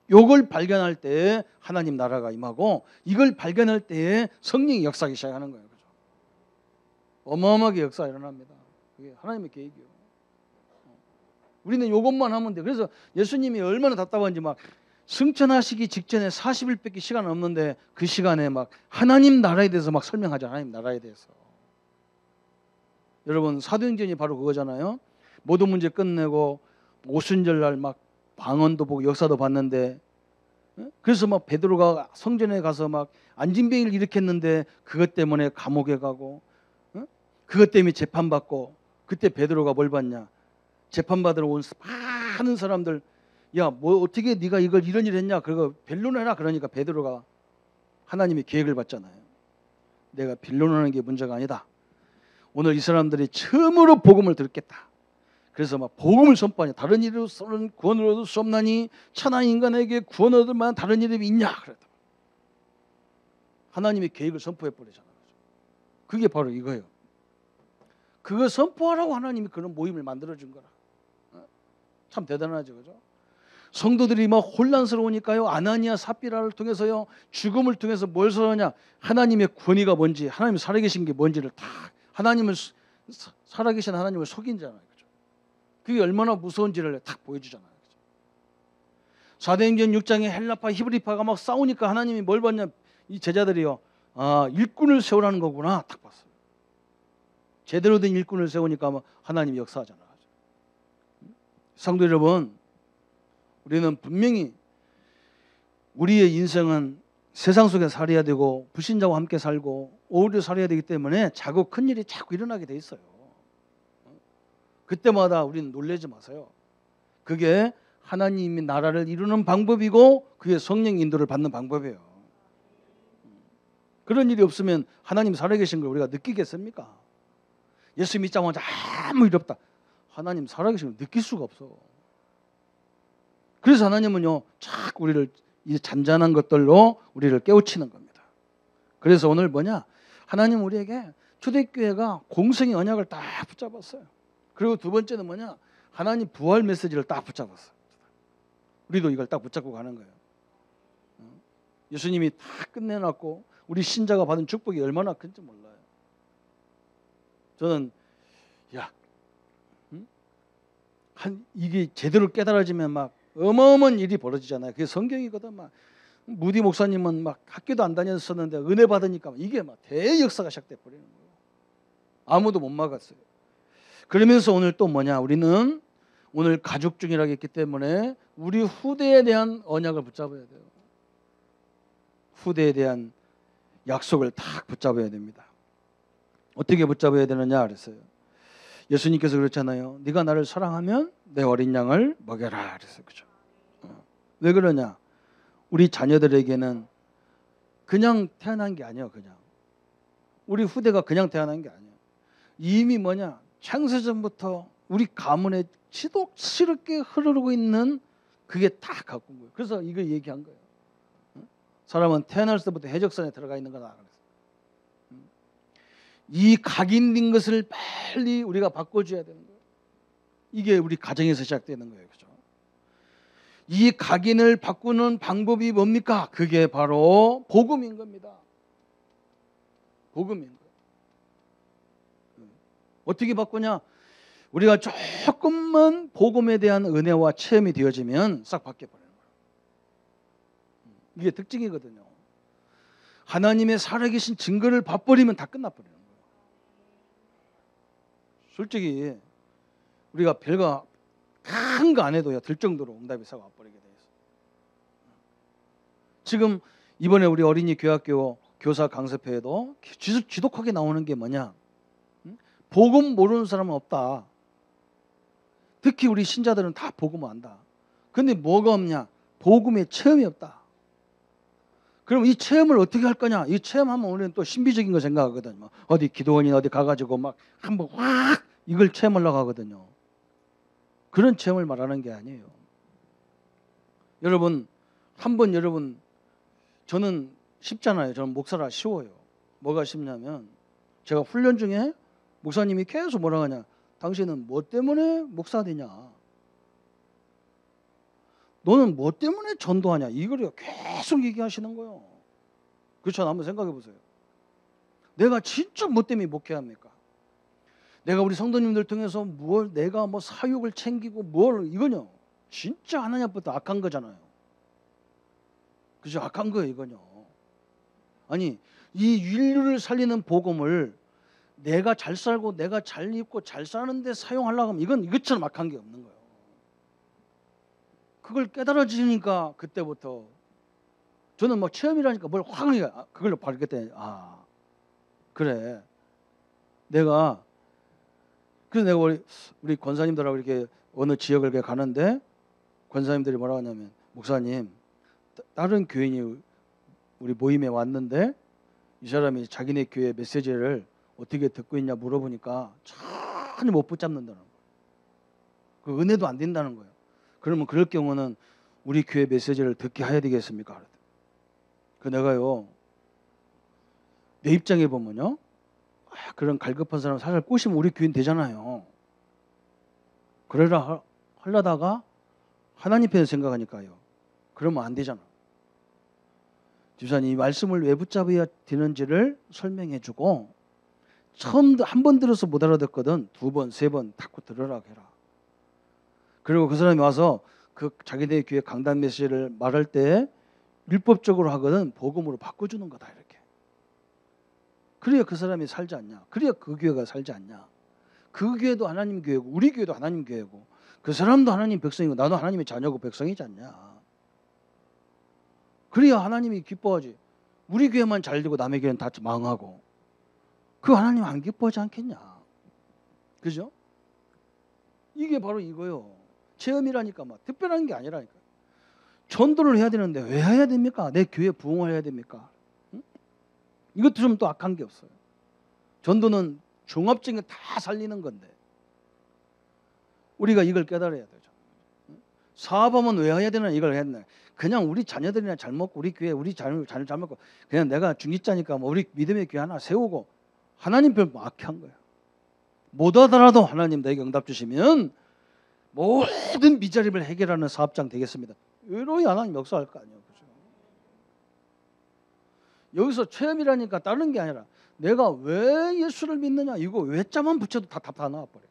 이걸 발견할 때 하나님 나라가 임하고 이걸 발견할 때 성령이 역사하기 시작하는 거예요. 그죠? 어마어마하게 역사가 일어납니다. 그게 하나님의 계획이에요. 우리는 이것만 하면 돼. 그래서 예수님이 얼마나 답답한지 막 승천하시기 직전에 40일밖에 시간 없는데 그 시간에 막 하나님 나라에 대해서 막 설명하잖아요. 하나님 나라에 대해서. 여러분 사도행전이 바로 그거잖아요. 모든 문제 끝내고 오순절날 막 방언도 보고 역사도 봤는데 그래서 막 베드로가 성전에 가서 막 안진뱅이를 일으켰는데 그것 때문에 감옥에 가고 그것 때문에 재판받고 그때 베드로가 뭘 받냐? 재판받으러 온 많은 사람들 야 뭐 어떻게 네가 이걸 이런 일 했냐? 그거 변론해라. 그러니까 베드로가 하나님의 계획을 받잖아요. 내가 변론하는 게 문제가 아니다. 오늘 이 사람들이 처음으로 복음을 듣겠다. 그래서 막 복음을 선포하냐. 다른 이로서는 구원을 얻을 수 없나니 천하 인간에게 구원 얻을 만한 다른 이름이 있냐. 그랬다. 하나님의 계획을 선포해 버리잖아요. 그게 바로 이거예요. 그거 선포하라고 하나님이 그런 모임을 만들어준 거라. 참 대단하죠, 그죠? 성도들이 막 혼란스러우니까요, 아나니아 삽비라를 통해서요, 죽음을 통해서 뭘 설하냐? 하나님의 권위가 뭔지, 하나님 살아계신 게 뭔지를 다, 하나님을 살아계신 하나님을 속인잖아요, 그죠? 그게 얼마나 무서운지를 딱 보여주잖아요, 그죠? 사도행전 6장에 헬라파 히브리파가 막 싸우니까 하나님이 뭘 봤냐? 이 제자들이요, 아, 일꾼을 세우라는 거구나 딱 봤어요. 제대로 된 일꾼을 세우니까 하나님이 역사하잖아요. 성도 여러분, 우리는 분명히 우리의 인생은 세상 속에 살아야 되고 불신자와 함께 살고 오히려 살아야 되기 때문에 자꾸 큰일이 자꾸 일어나게 돼 있어요. 그때마다 우리는 놀라지 마세요. 그게 하나님이 나라를 이루는 방법이고 그게 성령 인도를 받는 방법이에요. 그런 일이 없으면 하나님 살아계신 걸 우리가 느끼겠습니까? 예수 믿자마자 아무 일 없다. 하나님 살아계신 걸 느낄 수가 없어. 그래서 하나님은요, 자꾸 우리를 이 잔잔한 것들로 우리를 깨우치는 겁니다. 그래서 오늘 뭐냐? 하나님 우리에게 초대교회가 공생의 언약을 딱 붙잡았어요. 그리고 두 번째는 뭐냐? 하나님 부활 메시지를 딱 붙잡았어요. 우리도 이걸 딱 붙잡고 가는 거예요. 예수님이 다 끝내놨고 우리 신자가 받은 축복이 얼마나 큰지 몰라요. 저는 이게 제대로 깨달아지면 막 어마어마한 일이 벌어지잖아요. 그게 성경이거든. 막 무디 목사님은 막 학교도 안 다녔었는데 은혜 받으니까 이게 막 대역사가 시작돼 버리는 거예요. 아무도 못 막았어요. 그러면서 오늘 또 뭐냐? 우리는 오늘 가족 중이라고 했기 때문에 우리 후대에 대한 언약을 붙잡아야 돼요. 후대에 대한 약속을 딱 붙잡아야 됩니다. 어떻게 붙잡아야 되느냐 그랬어요. 예수님께서 그렇잖아요. 네가 나를 사랑하면 내 어린 양을 먹여라 그랬어요. 그죠? 왜 그러냐? 우리 자녀들에게는 그냥 태어난 게 아니에요. 그냥 우리 후대가 그냥 태어난 게 아니에요. 이미 뭐냐? 창세전부터 우리 가문에 지독스럽게 흐르고 있는 그게 다 갖고 온 거예요. 그래서 이거 얘기한 거예요. 사람은 태어날 때부터 해적선에 들어가 있는 거다. 이 각인된 것을 빨리 우리가 바꿔줘야 되는 거예요. 이게 우리 가정에서 시작되는 거예요. 그죠? 이 각인을 바꾸는 방법이 뭡니까? 그게 바로 복음인 겁니다. 복음인 거예요. 어떻게 바꾸냐? 우리가 조금만 복음에 대한 은혜와 체험이 되어지면 싹 바뀌어버려요. 이게 특징이거든요. 하나님의 살아계신 증거를 봐버리면 다 끝나버리는 거예요. 솔직히 우리가 별거 큰 거 안 해도요 들 정도로 응답이 와버리게 돼 있어요. 지금 이번에 우리 어린이 교학교 교사 강습회에도 지독하게 나오는 게 뭐냐? 복음 모르는 사람은 없다. 특히 우리 신자들은 다 복음을 안다. 근데 뭐가 없냐? 복음의 체험이 없다. 그럼 이 체험을 어떻게 할 거냐? 이 체험하면 우리는 또 신비적인 거 생각하거든요. 어디 기도원이나 어디 가가지고 막 한번 확 이걸 체험하려고 하거든요. 그런 체험을 말하는 게 아니에요. 여러분 한번 여러분 저는 쉽잖아요. 저는 목사라 쉬워요. 뭐가 쉽냐면 제가 훈련 중에 목사님이 계속 뭐라 하냐? 당신은 뭐 때문에 목사 되냐? 너는 뭐 때문에 전도하냐? 이걸 계속 얘기하시는 거예요. 그렇죠? 한번 생각해 보세요. 내가 진짜 뭐 때문에 목회합니까? 내가 우리 성도님들 통해서 내가 뭐 사육을 챙기고 이거요. 진짜 하나님부터 악한 거잖아요. 그죠? 악한 거예요, 이거요. 아니, 이 인류를 살리는 복음을 내가 잘 살고 내가 잘 입고 잘 사는데 사용하려고 하면 이건 이것처럼 악한 게 없는 거예요. 그걸 깨달아지니까 그때부터 저는 뭐 체험이라니까 뭘 확 그걸로 발견했더니 그래 그래서 내가 우리 권사님들하고 이렇게 어느 지역을 가는데 권사님들이 뭐라고 하냐면 목사님 다른 교인이 우리 모임에 왔는데 이 사람이 자기네 교회 메시지를 어떻게 듣고 있냐 물어보니까 전혀 못 붙잡는다는 거예요. 그 은혜도 안 된다는 거예요. 그러면 그럴 경우는 우리 교회 메시지를 듣게 해야 되겠습니까? 그 내가요 내 입장에 보면요 그런 갈급한 사람 사실 꼬시면 우리 교인 되잖아요. 그래라 하려다가 하나님 편을 생각하니까요. 그러면 안 되잖아. 집사님, 이 말씀을 왜 붙잡아야 되는지를 설명해주고, 처음 한 번 들어서 못 알아듣거든 두 번, 세 번 자꾸 들으라고 해라. 그리고 그 사람이 와서 그 자기네 교회 강단 메시지를 말할 때 율법적으로 하거든 복음으로 바꿔주는 거다 이렇게. 그래야 그 사람이 살지 않냐. 그래야 그 교회가 살지 않냐. 그 교회도 하나님 교회고 우리 교회도 하나님 교회고 그 사람도 하나님 백성이고 나도 하나님의 자녀고 백성이지 않냐. 그래야 하나님이 기뻐하지. 우리 교회만 잘 되고 남의 교회는 다 망하고 그 하나님 안 기뻐하지 않겠냐. 그죠? 이게 바로 이거요. 체험이라니까 막 특별한 게 아니라니까. 전도를 해야 되는데 왜 해야 됩니까? 내 교회 부흥을 해야 됩니까? 응? 이것도 또 악한 게 없어요. 전도는 종합적인 다 살리는 건데 우리가 이걸 깨달아야 되죠. 사업하면 왜 해야 되나 이걸 해야 되나. 그냥 우리 자녀들이나 잘 먹고 우리 교회 우리 자녀 잘 먹고 그냥 내가 중직자니까 뭐 우리 믿음의 교회 하나 세우고 하나님 별 악한 거야. 못 하더라도 하나님 나에게 응답 주시면 모든 미자립을 해결하는 사업장 되겠습니다. 의로이 하나님 역사할 거 아니에요. 그죠? 여기서 체험이라니까 다른 게 아니라 내가 왜 예수를 믿느냐 이거 외자만 붙여도 다 나와버린다.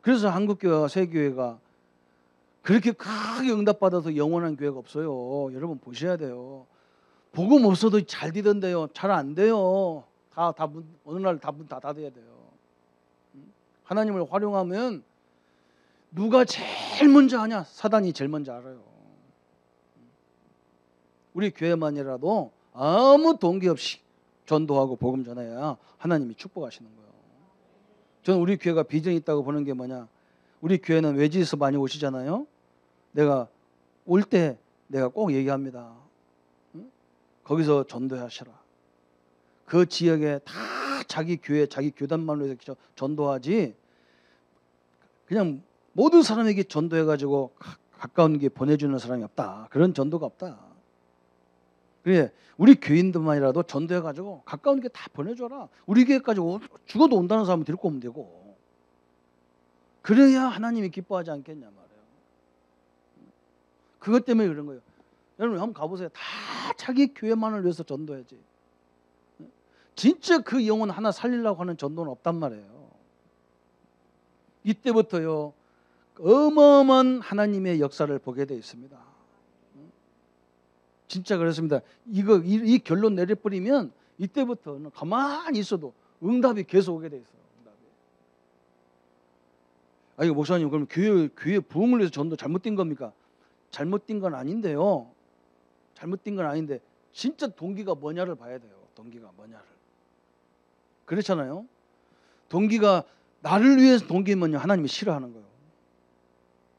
그래서 한국교회와 세교회가 그렇게 크게 응답받아서 영원한 교회가 없어요. 여러분 보셔야 돼요. 복음 없어도 잘 되던데요. 잘 안 돼요. 어느 날 문 다 닫아야 돼요. 하나님을 활용하면 누가 제일 먼저 하냐? 사단이 제일 먼저 알아요. 우리 교회만이라도 아무 동기 없이 전도하고 복음 전해야 하나님이 축복하시는 거예요. 저는 우리 교회가 비전이 있다고 보는 게 뭐냐? 우리 교회는 외지에서 많이 오시잖아요. 내가 올 때 내가 꼭 얘기합니다. 거기서 전도하시라. 그 지역에 다 자기 교회, 자기 교단만으로 해서 전도하지 그냥 모든 사람에게 전도해가지고 가까운 게 보내주는 사람이 없다. 그런 전도가 없다. 그래 우리 교인들만이라도 전도해가지고 가까운 게 다 보내줘라. 우리 교회까지 죽어도 온다는 사람은 데리고 오면 되고 그래야 하나님이 기뻐하지 않겠냐 말이에요. 그것 때문에 그런 거예요. 여러분 한번 가보세요. 다 자기 교회만을 위해서 전도해야지. 진짜 그 영혼 하나 살리려고 하는 전도는 없단 말이에요. 이때부터요 어마어마한 하나님의 역사를 보게 되어 있습니다. 진짜 그렇습니다. 이 결론 내려버리면 이때부터는 가만히 있어도 응답이 계속 오게 돼 있어요. 아니 목사님 그럼 교회 부흥을 위해서 전도 잘못된 겁니까? 잘못된 건 아닌데요. 잘못된 건 아닌데 진짜 동기가 뭐냐를 봐야 돼요. 동기가 뭐냐를. 그렇잖아요. 동기가 나를 위해서 동기면요 하나님이 싫어하는 거예요.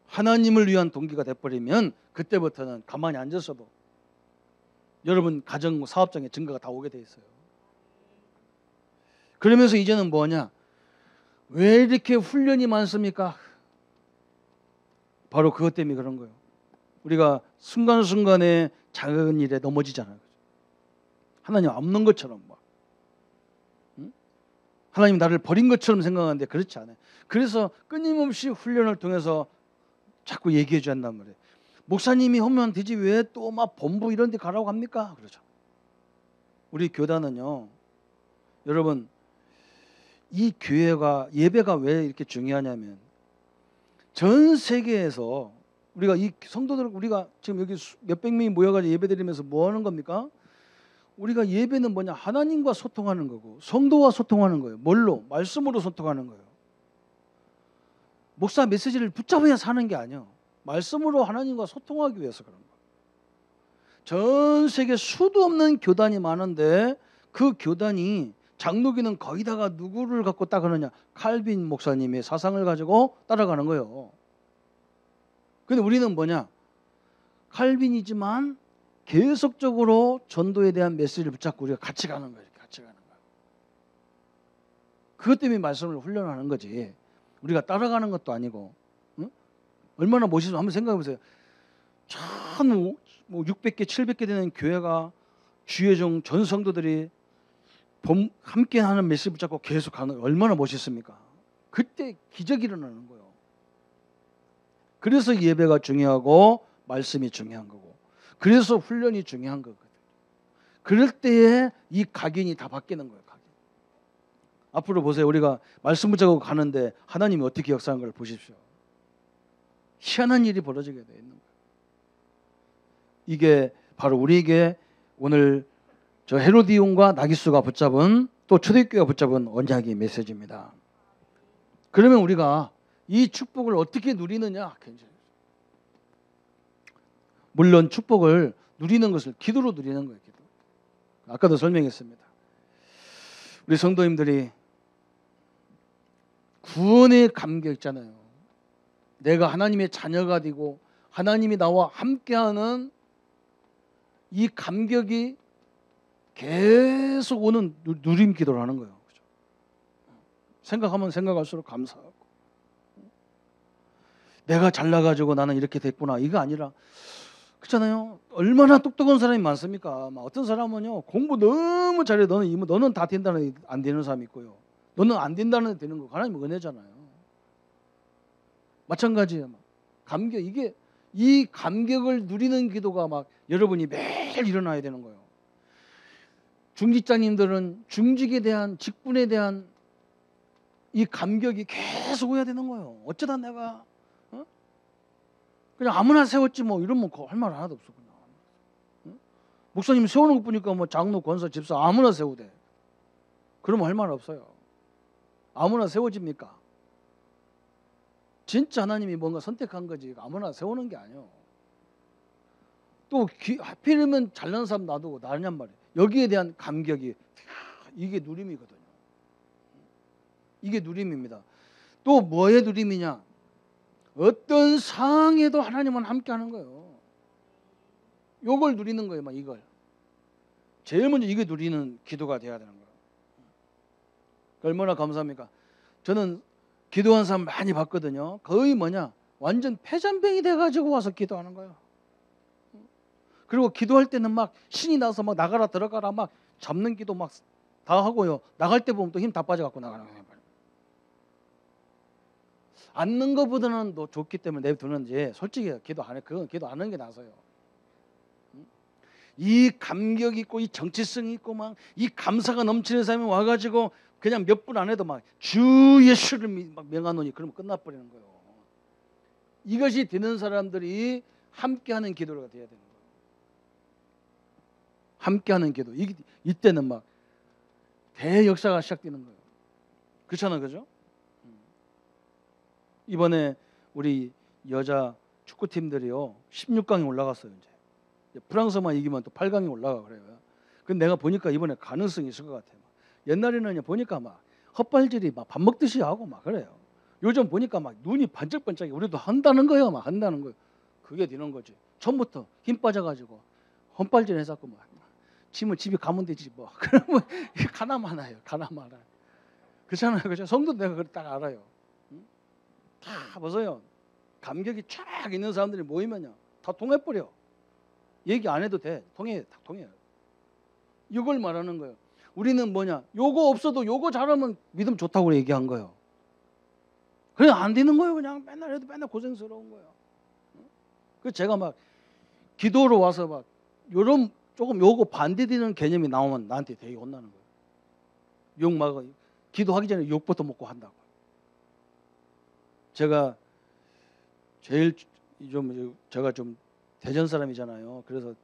하나님을 위한 동기가 돼버리면 그때부터는 가만히 앉아서도 여러분 가정 사업장에 증거가 다 오게 돼 있어요. 그러면서 이제는 뭐냐? 왜 이렇게 훈련이 많습니까? 바로 그것 때문에 그런 거예요. 우리가 순간순간에 작은 일에 넘어지잖아요. 하나님 없는 것처럼 막. 하나님 나를 버린 것처럼 생각하는데 그렇지 않아요. 그래서 끊임없이 훈련을 통해서 자꾸 얘기해 줘야 한단 말이에요. 목사님이 하면 되지 왜 또 막 본부 이런 데 가라고 합니까? 그러죠. 우리 교단은요. 여러분 이 교회가 예배가 왜 이렇게 중요하냐면 전 세계에서 우리가 이 성도들 우리가 지금 여기 몇백 명이 모여가지고 예배드리면서 뭐 하는 겁니까? 우리가 예배는 뭐냐? 하나님과 소통하는 거고 성도와 소통하는 거예요. 뭘로? 말씀으로 소통하는 거예요. 목사 메시지를 붙잡아야 사는 게 아니에요. 말씀으로 하나님과 소통하기 위해서 그런 거예요. 전 세계 수도 없는 교단이 많은데 그 교단이 장로교는 거기다가 누구를 갖고 따르느냐? 칼빈 목사님의 사상을 가지고 따라가는 거예요. 근데 우리는 뭐냐? 칼빈이지만 계속적으로 전도에 대한 메시지를 붙잡고 우리가 같이 가는 거예요. 같이 가는 거예요. 그것 때문에 말씀을 훈련하는 거지. 우리가 따라가는 것도 아니고. 응? 얼마나 멋있어. 한번 생각해 보세요. 참 600개, 700개 되는 교회가 주의종 전 성도들이 함께 하는 메시지 붙잡고 계속 가는 얼마나 멋있습니까? 그때 기적이 일어나는 거예요. 그래서 예배가 중요하고 말씀이 중요한 거고, 그래서 훈련이 중요한 거거든요. 그럴 때에 이 각인이 다 바뀌는 거예요. 각인. 앞으로 보세요. 우리가 말씀 붙잡고 가는데 하나님이 어떻게 역사하는 걸 보십시오. 희한한 일이 벌어지게 되어 있는 거예요. 이게 바로 우리에게 오늘 저 헤로디온과 나기수가 붙잡은, 또 초대교회가 붙잡은 언약의 메시지입니다. 그러면 우리가 이 축복을 어떻게 누리느냐? 물론 축복을 누리는 것을 기도로 누리는 거예요. 기도. 아까도 설명했습니다. 우리 성도님들이 구원의 감격 있잖아요. 내가 하나님의 자녀가 되고 하나님이 나와 함께하는 이 감격이 계속 오는 누림 기도를 하는 거예요. 그죠? 생각하면 생각할수록 감사하고, 내가 잘나가지고 나는 이렇게 됐구나, 이거 아니라, 그렇잖아요. 얼마나 똑똑한 사람이 많습니까? 막 어떤 사람은요, 공부 너무 잘해. 너는 다 된다는 안 되는 사람이 있고요. 너는 안 된다는 데 되는 거. 하나님 은혜잖아요. 마찬가지예요. 감격, 이게 이 감격을 누리는 기도가 막 여러분이 매일 일어나야 되는 거예요. 중직자님들은 중직에 대한, 직분에 대한 이 감격이 계속 오야 되는 거예요. 어쩌다 내가 그냥 아무나 세웠지 뭐 이러면 할 말 하나도 없어. 그냥. 목사님 세우는 거 보니까 뭐 장로, 권사, 집사 아무나 세우대. 그러면 할 말 없어요. 아무나 세워집니까? 진짜 하나님이 뭔가 선택한 거지 아무나 세우는 게 아니에요. 또 하필이면 잘난 사람 놔두고 나냔 말이에요. 여기에 대한 감격이, 이게 누림이거든요. 이게 누림입니다. 또 뭐의 누림이냐? 어떤 상황에도 하나님은 함께 하는 거예요. 이걸 누리는 거예요. 막 이걸. 제일 먼저 이게 누리는 기도가 돼야 되는 거예요. 얼마나 감사합니까? 저는 기도한 사람 많이 봤거든요. 거의 완전 폐잔병이 돼가지고 와서 기도하는 거예요. 그리고 기도할 때는 막 신이 나서 막 나가라 들어가라 막 잡는 기도 막 다 하고요. 나갈 때 보면 또 힘 다 빠져갖고 나가는 거예요. 앉는 것보다는 더 좋기 때문에 내두는지, 솔직히 기도 안 해. 그건 기도 안 하는 게 나서요. 이 감격 있고 이 정체성 있고 막 이 감사가 넘치는 사람이 와가지고 그냥 몇 분 안 해도 막 주 예수를 막 명하노니 그러면 끝나버리는 거예요. 이것이 되는 사람들이 함께하는 기도가 돼야 되는 거예요. 함께하는 기도. 이때는 막 대역사가 시작되는 거예요. 그렇잖아요, 그죠? 이번에 우리 여자 축구팀들이요 16강에 올라갔어요. 이제 프랑스만 이기면 또 8강에 올라가 그래요. 근데 내가 보니까 이번에 가능성이 있을 것 같아요. 옛날에는 보니까 막 헛발질이 막 밥 먹듯이 하고 막 그래요. 요즘 보니까 막 눈이 반짝반짝해. 우리도 한다는 거예요. 막 한다는 거예요. 그게 되는 거지. 처음부터 힘 빠져가지고 헛발질 해갖고 막 지면 집에 가면 되지 뭐. 그러면 가나마나요. 가나마나. 그렇잖아요, 그죠? 성도 내가 그걸 딱 알아요. 다 보세요. 감격이 쫙 있는 사람들이 모이면요 다 통해버려. 얘기 안 해도 돼. 다 통해요. 이걸 말하는 거예요. 우리는 요거 없어도 요거 잘하면 믿음 좋다고 얘기한 거예요. 그냥 안 되는 거예요. 그냥 맨날 해도 맨날 고생스러운 거예요. 그래서 제가 막 기도로 와서 막 요런 조금 요거 반대되는 개념이 나오면 나한테 되게 혼나는 거예요. 욕 막 기도하기 전에 욕부터 먹고 한다고. 제가 제일 제가 좀 대전 사람이잖아요. 그래서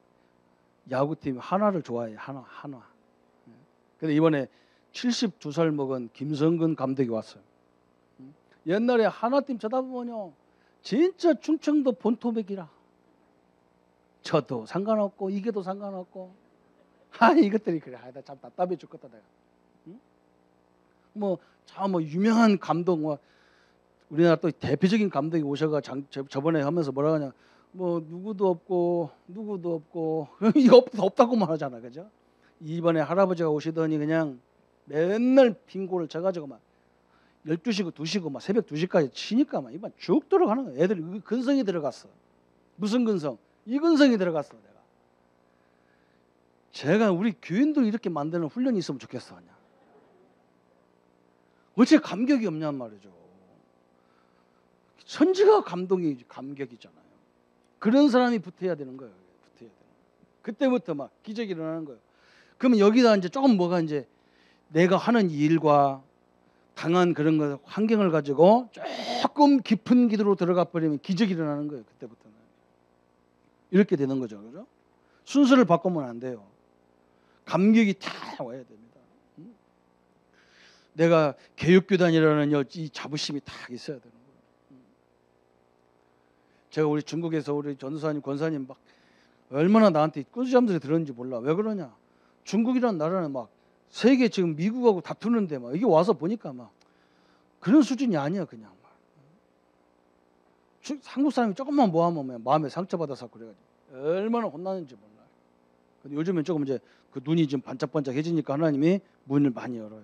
야구팀 한화를 좋아해요. 한화. 근데 이번에 72살 먹은 김성근 감독이 왔어요. 옛날에 한화팀 쳐다보면요 진짜 충청도 본토백이라. 저도 상관없고 이게도 상관없고. 이것들이 그래. 나 참 답답해 죽겠다 내가. 참 유명한 감독 우리나라 또 대표적인 감독이 오셔가 저번에 하면서 뭐라 하냐, 누구도 없고 이거 없다고만 하잖아, 그죠? 이번에 할아버지가 오시더니 그냥 맨날 빙고를 쳐가지고 막 12시고 2시고 막 새벽 2시까지 치니까 막 이만 쭉 들어가는 거야. 애들 근성이 들어갔어. 무슨 근성? 이 근성이 들어갔어. 제가 우리 교인들 이렇게 만드는 훈련이 있으면 좋겠어. 그냥. 어째 감격이 없냔 말이죠. 천지가 감격이잖아요. 그런 사람이 붙어야 되는 거예요. 붙어야 되는 거예요. 그때부터 막 기적이 일어나는 거예요. 그러면 여기다 이제 조금 뭐가 이제 내가 하는 일과 당한 그런 거 환경을 가지고 조금 깊은 기도로 들어가 버리면 기적이 일어나는 거예요. 그때부터는 이렇게 되는 거죠, 그죠? 순서를 바꾸면 안 돼요. 감격이 다 와야 됩니다. 내가 개혁교단이라는 이 자부심이 다 있어야 되는 거예요. 제가 우리 중국에서 우리 전도사님, 권사님 막 얼마나 나한테 꾸지람들이 들었는지 몰라. 왜 그러냐? 중국이라는 나라는 막 세계 지금 미국하고 다투는데 막 이게 와서 보니까 막 그런 수준이 아니야 그냥 막. 한국 사람이 조금만 뭐하면 마음에 상처받아서 그래가지고 얼마나 혼나는지 몰라. 근데 요즘엔 조금 이제 그 눈이 좀 반짝반짝해지니까 하나님이 문을 많이 열어요.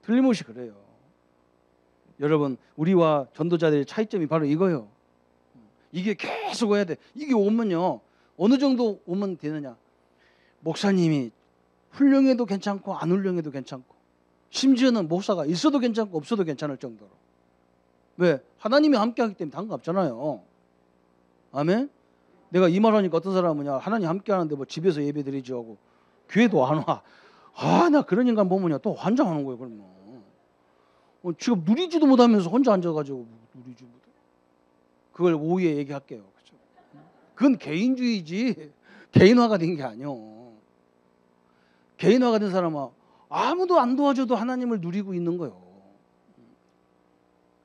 틀림없이 그래요. 여러분 우리와 전도자들의 차이점이 바로 이거예요. 이게 계속 와야 돼. 이게 오면요 어느 정도 오면 되느냐? 목사님이 훌륭해도 괜찮고 안 훌륭해도 괜찮고 심지어는 목사가 있어도 괜찮고 없어도 괜찮을 정도로. 왜? 하나님이 함께하기 때문에 상관없잖아요. 아멘? 내가 이 말하니까 어떤 사람은 하나님 함께하는데 뭐 집에서 예배드리지 하고 교회도 안 와. 아, 나 그런 인간 보면 또 환장하는 거예요. 그러면 지금 누리지도 못하면서 혼자 앉아가지고 누리지 못해. 그걸 오후에 얘기할게요. 그렇죠? 그건 개인주의지 개인화가 된 게 아니요. 개인화가 된 사람은 아무도 안 도와줘도 하나님을 누리고 있는 거예요.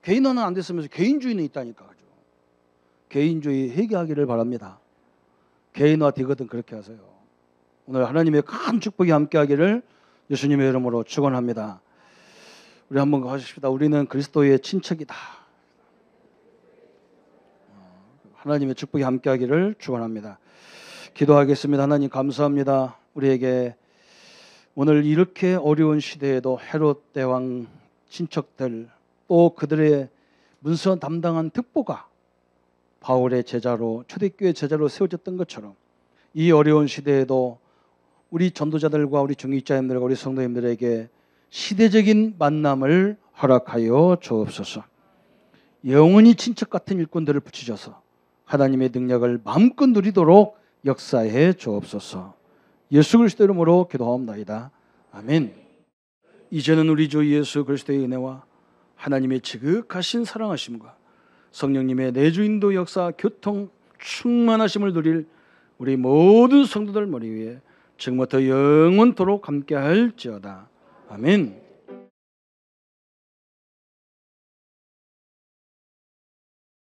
개인화는 안 됐으면서 개인주의는 있다니까. 그죠? 개인주의 회개하기를 바랍니다. 개인화 되거든 그렇게 하세요. 오늘 하나님의 큰 축복이 함께하기를 예수님의 이름으로 축원합니다. 우리 한번 하십시다. 우리는 그리스도의 친척이다. 하나님의 축복이 함께하기를 축원합니다. 기도하겠습니다. 하나님 감사합니다. 우리에게 오늘 이렇게 어려운 시대에도 헤롯 대왕 친척들 또 그들의 문서 담당한 특보가 바울의 제자로 초대교회 제자로 세워졌던 것처럼 이 어려운 시대에도 우리 전도자들과 우리 중직자님들과 우리 성도님들에게 시대적인 만남을 허락하여 주옵소서. 영원히 친척 같은 일꾼들을 붙이셔서 하나님의 능력을 마음껏 누리도록 역사해 주옵소서. 예수 그리스도 이름으로 기도하옵나이다. 아멘. 이제는 우리 주 예수 그리스도의 은혜와 하나님의 지극하신 사랑하심과 성령님의 내주인도 역사 교통 충만하심을 누릴 우리 모든 성도들 머리 위에 지금부터 영원토록 함께할지어다. 아멘.